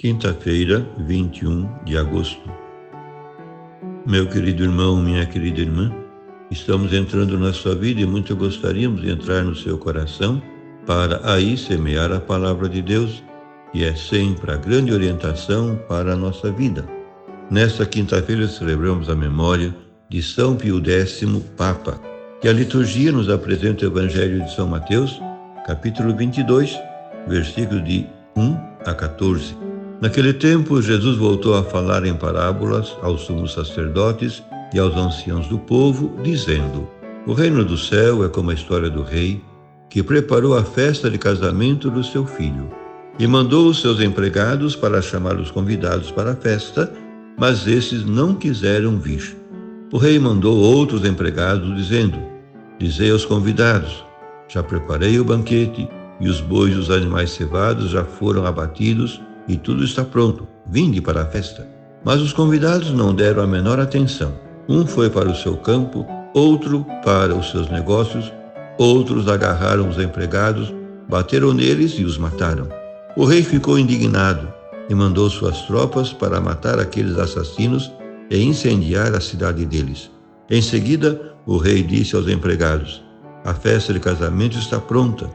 Quinta-feira, 21 de agosto. Meu querido irmão, minha querida irmã, estamos entrando na sua vida e muito gostaríamos de entrar no seu coração para aí semear a palavra de Deus, que é sempre a grande orientação para a nossa vida. Nesta quinta-feira celebramos a memória de São Pio X, Papa, que a liturgia nos apresenta o Evangelho de São Mateus, capítulo 22, versículos de 1 a 14. Naquele tempo, Jesus voltou a falar em parábolas aos sumos sacerdotes e aos anciãos do povo, dizendo: O reino do céu é como a história do rei, que preparou a festa de casamento do seu filho, e mandou os seus empregados para chamar os convidados para a festa, mas esses não quiseram vir. O rei mandou outros empregados, dizendo: Dizei aos convidados: Já preparei o banquete, e os bois e os animais cevados já foram abatidos, e tudo está pronto, vinde para a festa. Mas os convidados não deram a menor atenção. Um foi para o seu campo, outro para os seus negócios, outros agarraram os empregados, bateram neles e os mataram. O rei ficou indignado e mandou suas tropas para matar aqueles assassinos e incendiar a cidade deles. Em seguida, o rei disse aos empregados: A festa de casamento está pronta,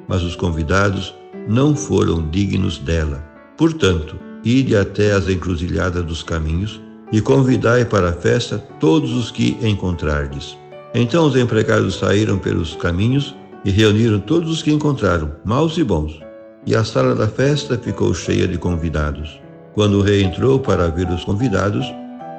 mas os convidados não foram dignos dela. Portanto, ide até as encruzilhadas dos caminhos e convidai para a festa todos os que encontrardes. Então os empregados saíram pelos caminhos e reuniram todos os que encontraram, maus e bons. E a sala da festa ficou cheia de convidados. Quando o rei entrou para ver os convidados,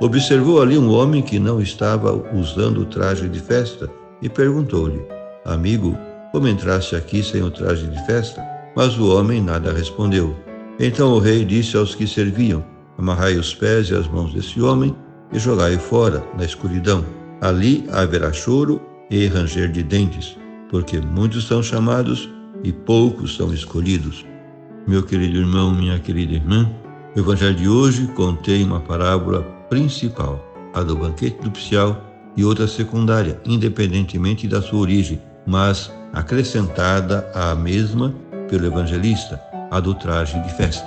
observou ali um homem que não estava usando o traje de festa e perguntou-lhe: Amigo, como entraste aqui sem o traje de festa? Mas o homem nada respondeu. Então o rei disse aos que serviam: Amarrai os pés e as mãos desse homem e jogai-o fora, na escuridão. Ali haverá choro e ranger de dentes, porque muitos são chamados e poucos são escolhidos. Meu querido irmão, minha querida irmã, o Evangelho de hoje contém uma parábola principal, a do banquete nupcial, e outra secundária, independentemente da sua origem, mas acrescentada à mesma pelo evangelista, a do traje de festa.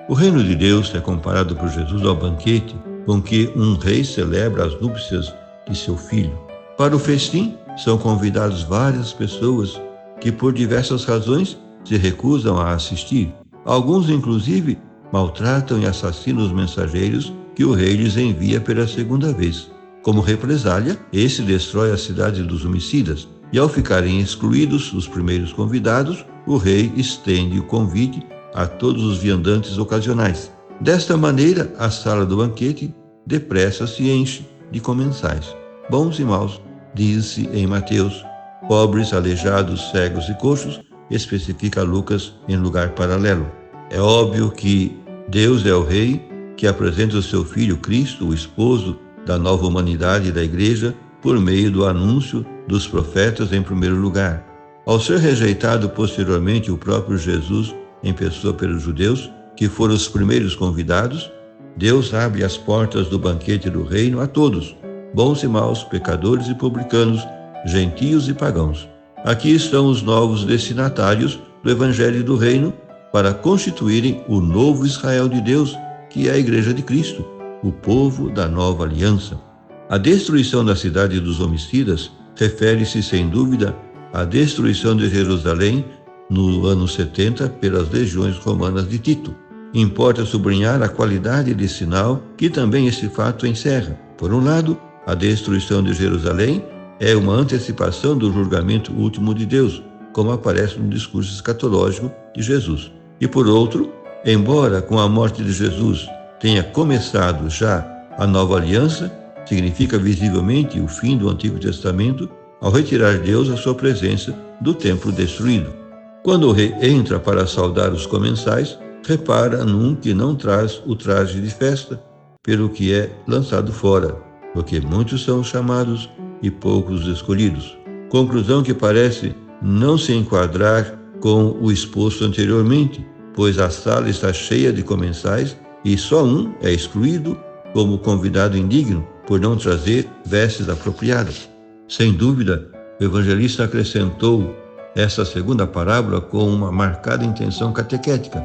O reino de Deus é comparado por Jesus ao banquete com que um rei celebra as núpcias de seu filho. Para o festim, são convidados várias pessoas que, por diversas razões, se recusam a assistir. Alguns, inclusive, maltratam e assassinam os mensageiros que o rei lhes envia pela segunda vez. Como represália, esse destrói a cidade dos homicidas, e ao ficarem excluídos os primeiros convidados, o rei estende o convite a todos os viandantes ocasionais. Desta maneira, a sala do banquete depressa se enche de comensais, bons e maus, diz-se em Mateus. Pobres, aleijados, cegos e coxos, especifica Lucas em lugar paralelo. É óbvio que Deus é o Rei que apresenta o seu Filho Cristo, o esposo da nova humanidade da Igreja, por meio do anúncio dos profetas em primeiro lugar. Ao ser rejeitado posteriormente o próprio Jesus em pessoa pelos judeus, que foram os primeiros convidados, Deus abre as portas do banquete do reino a todos, bons e maus, pecadores e publicanos, gentios e pagãos. Aqui estão os novos destinatários do Evangelho do Reino para constituírem o novo Israel de Deus, que é a Igreja de Cristo, o povo da nova aliança. A destruição da cidade dos homicidas refere-se, sem dúvida, à destruição de Jerusalém no ano 70 pelas legiões romanas de Tito. Importa sublinhar a qualidade de sinal que também esse fato encerra. Por um lado, a destruição de Jerusalém é uma antecipação do julgamento último de Deus, como aparece no discurso escatológico de Jesus. E por outro, embora com a morte de Jesus tenha começado já a nova aliança, significa visivelmente o fim do Antigo Testamento ao retirar Deus a sua presença do templo destruído. Quando o rei entra para saudar os comensais, repara num que não traz o traje de festa, pelo que é lançado fora, porque muitos são chamados e poucos escolhidos. Conclusão que parece não se enquadrar com o exposto anteriormente, pois a sala está cheia de comensais e só um é excluído como convidado indigno por não trazer vestes apropriadas. Sem dúvida, o evangelista acrescentou essa segunda parábola com uma marcada intenção catequética,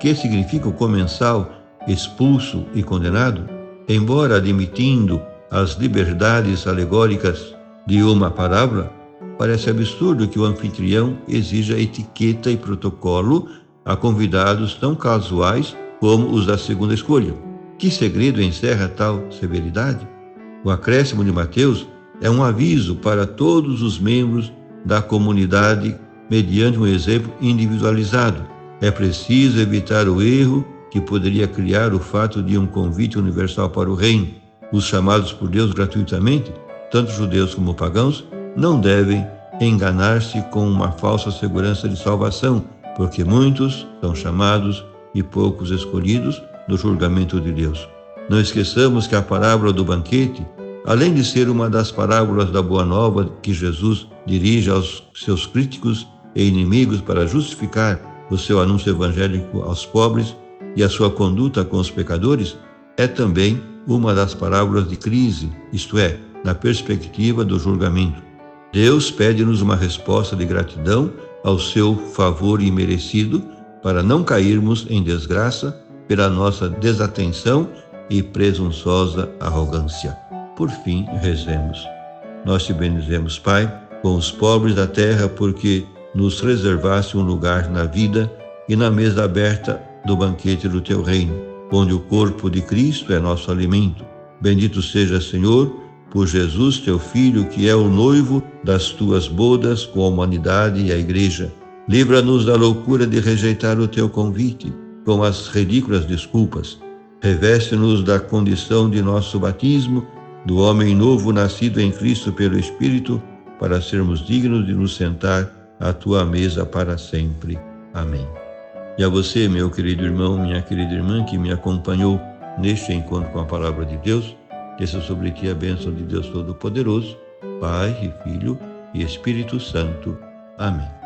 que significa o comensal expulso e condenado, embora admitindo as liberdades alegóricas de uma parábola, parece absurdo que o anfitrião exija etiqueta e protocolo a convidados tão casuais como os da segunda escolha. Que segredo encerra tal severidade? O acréscimo de Mateus é um aviso para todos os membros da comunidade mediante um exemplo individualizado. É preciso evitar o erro que poderia criar o fato de um convite universal para o reino. Os chamados por Deus gratuitamente, tanto judeus como pagãos, não devem enganar-se com uma falsa segurança de salvação, porque muitos são chamados e poucos escolhidos do julgamento de Deus. Não esqueçamos que a parábola do banquete, além de ser uma das parábolas da Boa Nova que Jesus dirige aos seus críticos e inimigos para justificar o seu anúncio evangélico aos pobres e a sua conduta com os pecadores, é também uma das parábolas de crise, isto é, na perspectiva do julgamento. Deus pede-nos uma resposta de gratidão ao seu favor imerecido para não cairmos em desgraça pela nossa desatenção e presunçosa arrogância. Por fim, rezemos. Nós te bendizemos, Pai, com os pobres da terra, porque nos reservaste um lugar na vida e na mesa aberta do banquete do teu reino, onde o corpo de Cristo é nosso alimento. Bendito seja, Senhor, por Jesus, teu Filho, que é o noivo das tuas bodas com a humanidade e a Igreja. Livra-nos da loucura de rejeitar o teu convite, com as ridículas desculpas. Reveste-nos da condição de nosso batismo, do homem novo nascido em Cristo pelo Espírito, para sermos dignos de nos sentar à tua mesa para sempre. Amém. E a você, meu querido irmão, minha querida irmã, que me acompanhou neste encontro com a Palavra de Deus, desça sobre ti a bênção de Deus Todo-Poderoso, Pai e Filho e Espírito Santo. Amém.